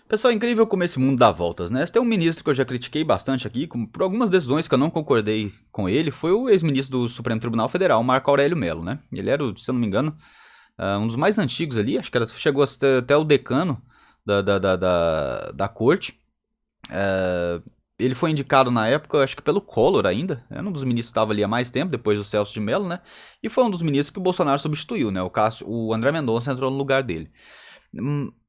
Pessoal, é incrível como esse mundo dá voltas, né? Tem um ministro que eu já critiquei bastante aqui, por algumas decisões que eu não concordei com ele, foi o ex-ministro do Supremo Tribunal Federal, Marco Aurélio Mello, né? Ele era, se eu não me engano, um dos mais antigos ali, acho que chegou até o decano da corte. Ele foi indicado na época, acho que pelo Collor ainda, era um dos ministros que estava ali há mais tempo, depois do Celso de Mello, né? E foi um dos ministros que o Bolsonaro substituiu, né? O André Mendonça entrou no lugar dele.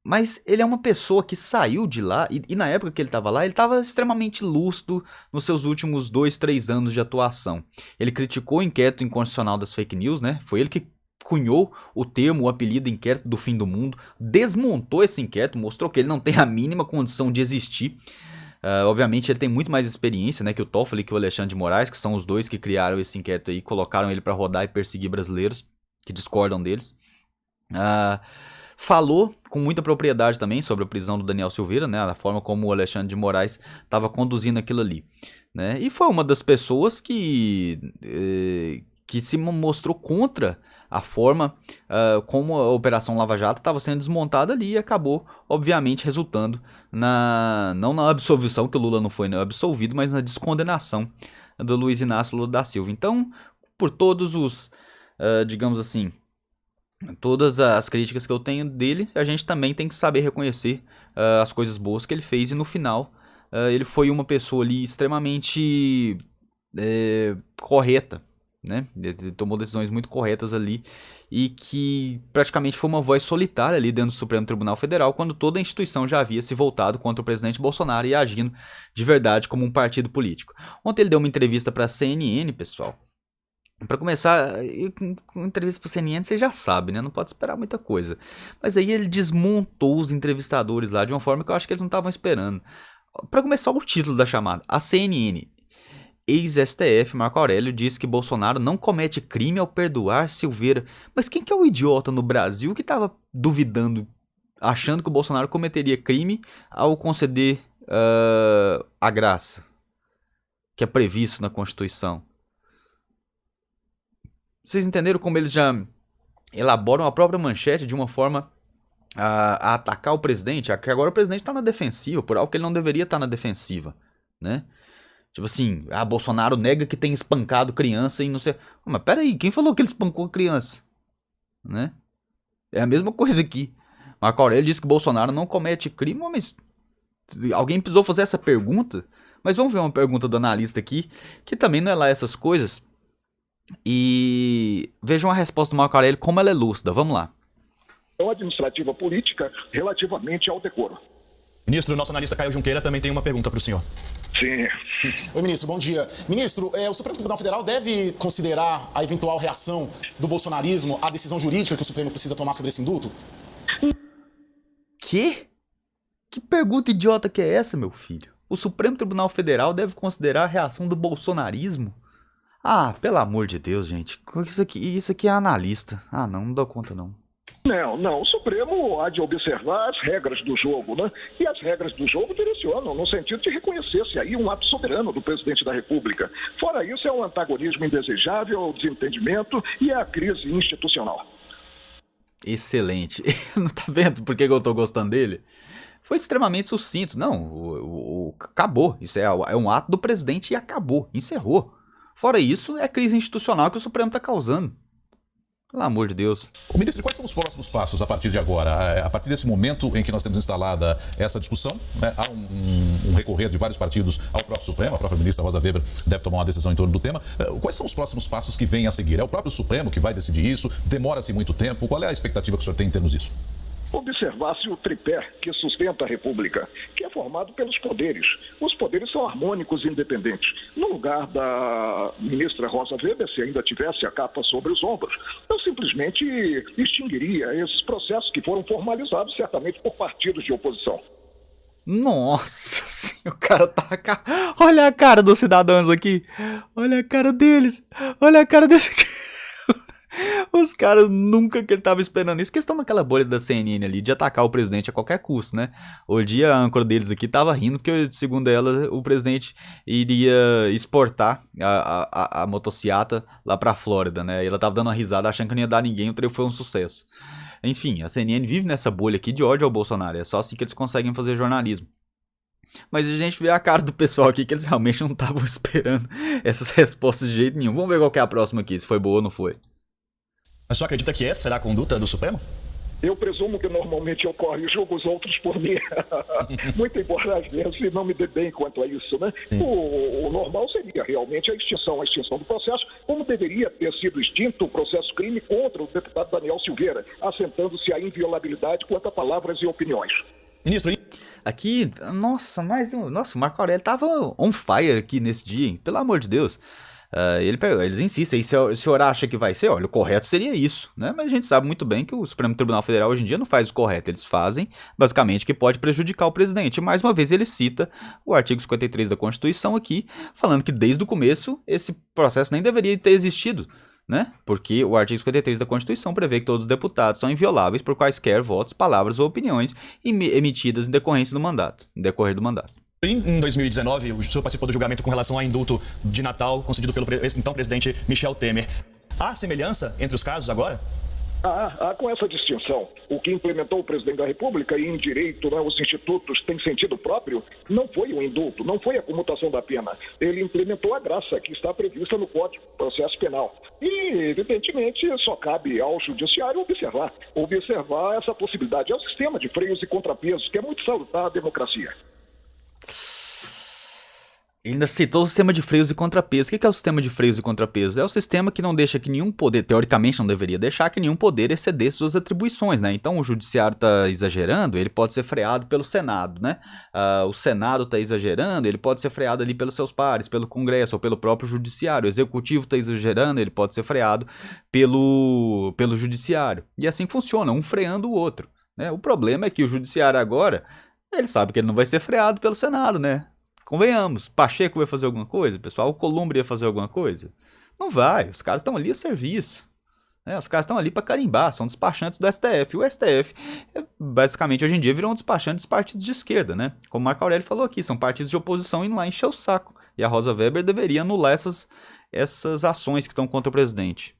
Mas ele é uma pessoa que saiu de lá, e na época que ele estava lá, ele estava extremamente lúcido nos seus últimos 2, 3 anos de atuação. Ele criticou o inquérito inconstitucional das fake news, né? Foi ele que cunhou o termo, o apelido inquérito do fim do mundo, desmontou esse inquérito, mostrou que ele não tem a mínima condição de existir. Obviamente ele tem muito mais experiência, né, que o Toffoli e que o Alexandre de Moraes, que são os dois que criaram esse inquérito aí, colocaram ele para rodar e perseguir brasileiros que discordam deles. Falou com muita propriedade também sobre a prisão do Daniel Silveira, né, a forma como o Alexandre de Moraes estava conduzindo aquilo ali, né, e foi uma das pessoas que se mostrou contra a forma como a Operação Lava Jato estava sendo desmontada ali e acabou, obviamente, resultando não na absolvição, que o Lula não foi absolvido, mas na descondenação do Luiz Inácio Lula da Silva. Então, por todos os, digamos assim, todas as críticas que eu tenho dele, a gente também tem que saber reconhecer as coisas boas que ele fez, e no final ele foi uma pessoa ali extremamente correta, né? Ele tomou decisões muito corretas ali e que praticamente foi uma voz solitária ali dentro do Supremo Tribunal Federal, quando toda a instituição já havia se voltado contra o presidente Bolsonaro e agindo de verdade como um partido político. Ontem ele deu uma entrevista para a CNN, pessoal. Para começar, com entrevista para CNN você já sabe, né? Não pode esperar muita coisa. Mas aí ele desmontou os entrevistadores lá de uma forma que eu acho que eles não estavam esperando. Para começar, o título da chamada: a CNN, ex-STF Marco Aurélio diz que Bolsonaro não comete crime ao perdoar Silveira. Mas quem que é o idiota no Brasil que estava duvidando, achando que o Bolsonaro cometeria crime ao conceder a graça que é previsto na Constituição? Vocês entenderam como eles já elaboram a própria manchete de uma forma a atacar o presidente? Que agora o presidente está na defensiva, por algo que ele não deveria estar na defensiva, né? Tipo assim, Bolsonaro nega que tem espancado criança e não sei... Mas peraí, quem falou que ele espancou criança? Né? É a mesma coisa aqui. Marco Aurélio disse que Bolsonaro não comete crime, mas alguém precisou fazer essa pergunta? Mas vamos ver uma pergunta do analista aqui, que também não é lá essas coisas. E vejam a resposta do Marco Aurélio, como ela é lúcida. Vamos lá. Administrativa política relativamente ao decoro. Ministro, o nosso analista Caio Junqueira também tem uma pergunta para o senhor. Sim. Oi, ministro, bom dia. Ministro, o Supremo Tribunal Federal deve considerar a eventual reação do bolsonarismo à decisão jurídica que o Supremo precisa tomar sobre esse indulto? Quê? Que pergunta idiota que é essa, meu filho? O Supremo Tribunal Federal deve considerar a reação do bolsonarismo? Ah, pelo amor de Deus, gente. Isso aqui é analista. Ah, não dou conta, não. Não. O Supremo há de observar as regras do jogo, né? E as regras do jogo direcionam no sentido de reconhecer-se aí um ato soberano do presidente da República. Fora isso, é um antagonismo indesejável, o desentendimento e a crise institucional. Excelente. Não tá vendo por que eu tô gostando dele? Foi extremamente sucinto. Não, acabou. Isso é um ato do presidente e acabou. Encerrou. Fora isso, é a crise institucional que o Supremo tá causando. Pelo amor de Deus. Ministro, quais são os próximos passos a partir de agora? A partir desse momento em que nós temos instalada essa discussão, né, há um recorrer de vários partidos ao próprio Supremo, a própria ministra Rosa Weber deve tomar uma decisão em torno do tema. Quais são os próximos passos que vêm a seguir? É o próprio Supremo que vai decidir isso? Demora-se muito tempo? Qual é a expectativa que o senhor tem em termos disso? Observar-se o tripé que sustenta a República, que é formado pelos poderes. Os poderes são harmônicos e independentes. No lugar da ministra Rosa Weber, se ainda tivesse a capa sobre os ombros, eu simplesmente extinguiria esses processos que foram formalizados certamente por partidos de oposição. Nossa senhora, o cara tá... Olha a cara dos cidadãos aqui. Olha a cara deles. Olha a cara desse aqui. Os caras nunca que ele tava esperando isso, porque estão naquela bolha da CNN ali de atacar o presidente a qualquer custo, né? Hoje em dia a âncora deles aqui tava rindo porque, segundo ela, o presidente iria exportar a motociata lá pra Flórida, né? E ela tava dando uma risada achando que não ia dar ninguém, o trevo foi um sucesso. Enfim, a CNN vive nessa bolha aqui de ódio ao Bolsonaro, é só assim que eles conseguem fazer jornalismo. Mas a gente vê a cara do pessoal aqui que eles realmente não estavam esperando essas respostas de jeito nenhum. Vamos ver qual que é a próxima aqui, se foi boa ou não foi. Mas só acredita que essa será a conduta do Supremo? Eu presumo que normalmente ocorre, julgo os outros por mim. Muito embora às vezes não me dê bem quanto a isso, né? O normal seria realmente a extinção do processo, como deveria ter sido extinto o processo crime contra o deputado Daniel Silveira, assentando-se a inviolabilidade quanto a palavras e opiniões. Ministro, Aqui, nossa, o Marco Aurélio tava on fire aqui nesse dia, hein? Pelo amor de Deus. Eles insistem, se o senhor acha que vai ser, olha, o correto seria isso, né? Mas a gente sabe muito bem que o Supremo Tribunal Federal hoje em dia não faz o correto, eles fazem, basicamente, que pode prejudicar o presidente. Mais uma vez ele cita o artigo 53 da Constituição aqui, falando que desde o começo esse processo nem deveria ter existido, né? Porque o artigo 53 da Constituição prevê que todos os deputados são invioláveis por quaisquer votos, palavras ou opiniões emitidas em decorrência do mandato, em decorrer do mandato. em 2019, o senhor participou do julgamento com relação ao indulto de Natal concedido pelo então presidente Michel Temer. Há semelhança entre os casos agora? Com essa distinção, o que implementou o presidente da República e em direito, né, os institutos têm sentido próprio, não foi o indulto, não foi a comutação da pena. Ele implementou a graça que está prevista no Código de Processo Penal. E, evidentemente, só cabe ao judiciário observar essa possibilidade. É o sistema de freios e contrapesos, que é muito salutar à democracia. Ele ainda citou o sistema de freios e contrapesos. O que é o sistema de freios e contrapesos? É o sistema que não deixa que nenhum poder, teoricamente não deveria deixar que nenhum poder excedesse suas atribuições, né? Então o judiciário está exagerando, ele pode ser freado pelo Senado, né? O Senado está exagerando, ele pode ser freado ali pelos seus pares, pelo Congresso ou pelo próprio judiciário. O Executivo está exagerando, ele pode ser freado pelo judiciário. E assim funciona, um freando o outro, né? O problema é que o judiciário agora, ele sabe que ele não vai ser freado pelo Senado, né? Convenhamos, Pacheco vai fazer alguma coisa, pessoal? O Columbre ia fazer alguma coisa? Não vai, os caras estão ali a serviço. Né? Os caras estão ali para carimbar, são despachantes do STF. O STF, basicamente, hoje em dia, virou um despachante dos partidos de esquerda, né? Como o Marco Aurélio falou aqui, são partidos de oposição indo lá encher o saco. E a Rosa Weber deveria anular essas ações que estão contra o presidente.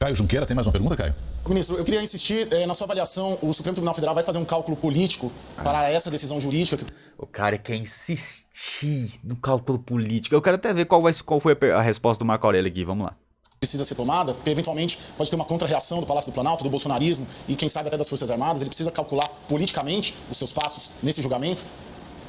Caio Junqueira, tem mais uma pergunta, Caio? Ministro, eu queria insistir, na sua avaliação, o Supremo Tribunal Federal vai fazer um cálculo político para essa decisão jurídica? O cara quer insistir no cálculo político. Eu quero até ver qual foi a resposta do Marco Aurélio aqui, vamos lá. Precisa ser tomada, porque eventualmente pode ter uma contra-reação do Palácio do Planalto, do bolsonarismo e quem sabe até das Forças Armadas. Ele precisa calcular politicamente os seus passos nesse julgamento?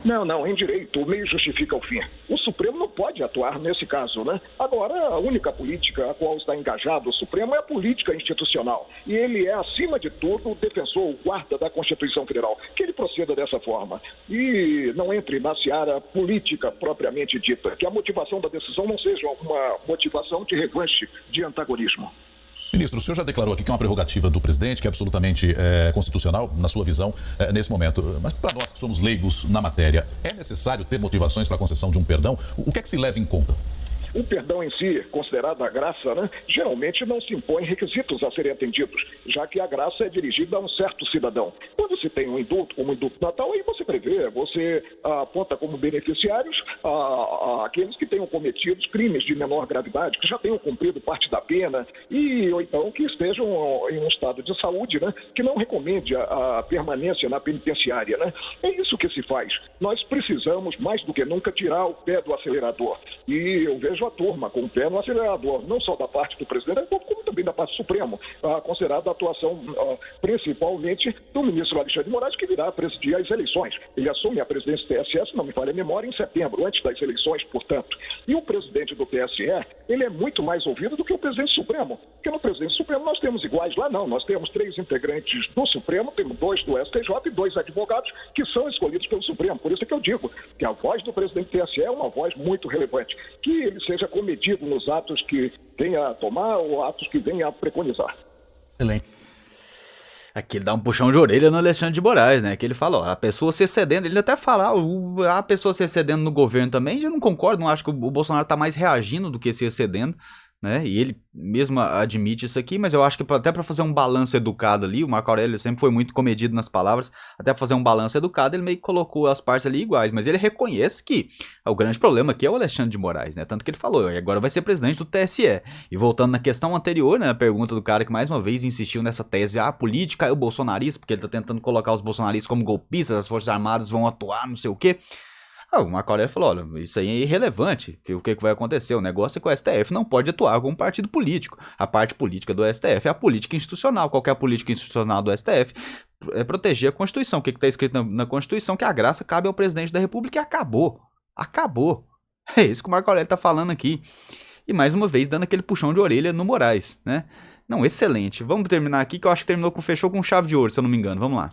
Não, em direito, o meio justifica o fim. O Supremo não pode atuar nesse caso, né? Agora, a única política a qual está engajado o Supremo é a política institucional. E ele é, acima de tudo, o defensor, o guarda da Constituição Federal. Que ele proceda dessa forma. E não entre na seara política propriamente dita. Que a motivação da decisão não seja uma motivação de revanche, de antagonismo. Ministro, o senhor já declarou aqui que é uma prerrogativa do presidente, que é absolutamente constitucional, na sua visão, nesse momento. Mas para nós que somos leigos na matéria, é necessário ter motivações para a concessão de um perdão? O que é que se leva em conta? O perdão em si, considerado a graça, né, geralmente não se impõe requisitos a serem atendidos, já que a graça é dirigida a um certo cidadão. Quando se tem um indulto, como o indulto natal, aí você prevê, você aponta como beneficiários aqueles que tenham cometido crimes de menor gravidade, que já tenham cumprido parte da pena, ou então que estejam em um estado de saúde, né, que não recomende a permanência na penitenciária. Né? É isso que se faz. Nós precisamos, mais do que nunca, tirar o pé do acelerador. E eu vejo a turma com o pé no acelerador, não só da parte do presidente, como também da parte do Supremo, considerada a atuação principalmente do ministro Alexandre de Moraes, que virá presidir as eleições. Ele assume a presidência do TSE, se não me falha a memória, em setembro, antes das eleições, portanto. E o presidente do TSE, ele é muito mais ouvido do que o presidente Supremo, porque no presidente Supremo nós temos iguais lá, não. Nós temos 3 integrantes do Supremo, temos 2 do STJ e 2 advogados que são escolhidos pelo Supremo. Por isso é que eu digo que a voz do presidente do TSE é uma voz muito relevante. Que ele seja comedido nos atos que venha a tomar ou atos que venha a preconizar. Excelente. Aqui ele dá um puxão de orelha no Alexandre de Moraes, né? Que ele fala, ó, a pessoa se excedendo, ele até fala, a pessoa se excedendo no governo também, eu não concordo, não acho que o Bolsonaro tá mais reagindo do que se excedendo, né? E ele mesmo admite isso aqui, mas eu acho que até para fazer um balanço educado ali, o Marco Aurélio sempre foi muito comedido nas palavras, até pra fazer um balanço educado, ele meio que colocou as partes ali iguais, mas ele reconhece que o grande problema aqui é o Alexandre de Moraes, né? Tanto que ele falou, agora vai ser presidente do TSE. E voltando na questão anterior, né, a pergunta do cara que mais uma vez insistiu nessa tese, a política é o bolsonarista, porque ele tá tentando colocar os bolsonaristas como golpistas, as Forças Armadas vão atuar, não sei o quê. O Marco Aurélio falou, olha, isso aí é irrelevante, o que vai acontecer? O negócio é que o STF não pode atuar como partido político. A parte política do STF é a política institucional. Qual que é a política institucional do STF? É proteger a Constituição. O que está escrito na Constituição? Que a graça cabe ao presidente da República e acabou. Acabou. É isso que o Marco Aurélio está falando aqui. E mais uma vez, dando aquele puxão de orelha no Moraes, né? Não, excelente. Vamos terminar aqui, que eu acho que fechou com chave de ouro, se eu não me engano. Vamos lá.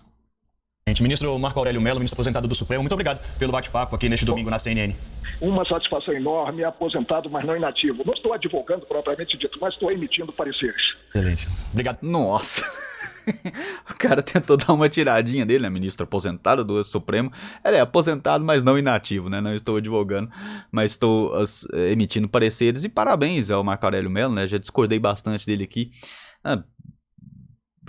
Ministro Marco Aurélio Mello, ministro aposentado do Supremo, muito obrigado pelo bate-papo aqui neste domingo na CNN. Uma satisfação enorme, aposentado, mas não inativo. Não estou advogando propriamente dito, mas estou emitindo pareceres. Excelente. Obrigado. Nossa. O cara tentou dar uma tiradinha dele, né? Ministro aposentado do Supremo. Ele é aposentado, mas não inativo, né? Não estou advogando, mas estou emitindo pareceres. E parabéns ao Marco Aurélio Mello, né? Já discordei bastante dele aqui.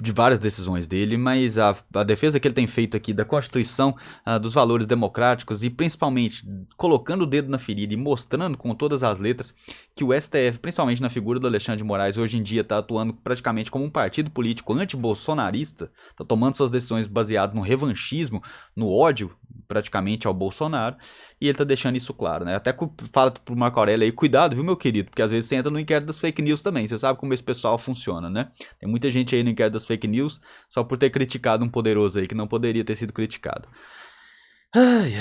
De várias decisões dele, mas a defesa que ele tem feito aqui da Constituição, dos valores democráticos e principalmente colocando o dedo na ferida e mostrando com todas as letras que o STF, principalmente na figura do Alexandre de Moraes, hoje em dia está atuando praticamente como um partido político anti-bolsonarista, está tomando suas decisões baseadas no revanchismo, no ódio praticamente ao Bolsonaro, e ele tá deixando isso claro, né? Até fala pro Marco Aurélio aí, cuidado, viu, meu querido, porque às vezes você entra no inquérito das fake news também, você sabe como esse pessoal funciona, né? Tem muita gente aí no inquérito das fake news só por ter criticado um poderoso aí que não poderia ter sido criticado. Ai,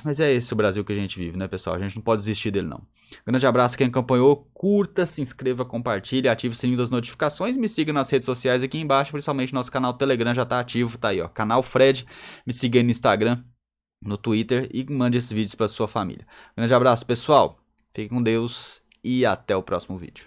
mas é esse o Brasil que a gente vive, né, pessoal? A gente não pode desistir dele, não. Grande abraço a quem acompanhou, curta, se inscreva, compartilhe, ative o sininho das notificações, me siga nas redes sociais aqui embaixo, principalmente nosso canal Telegram já tá ativo, tá aí, ó, canal Fred, me siga aí no Instagram, no Twitter e mande esses vídeos para sua família. Grande abraço, pessoal. Fique com Deus e até o próximo vídeo.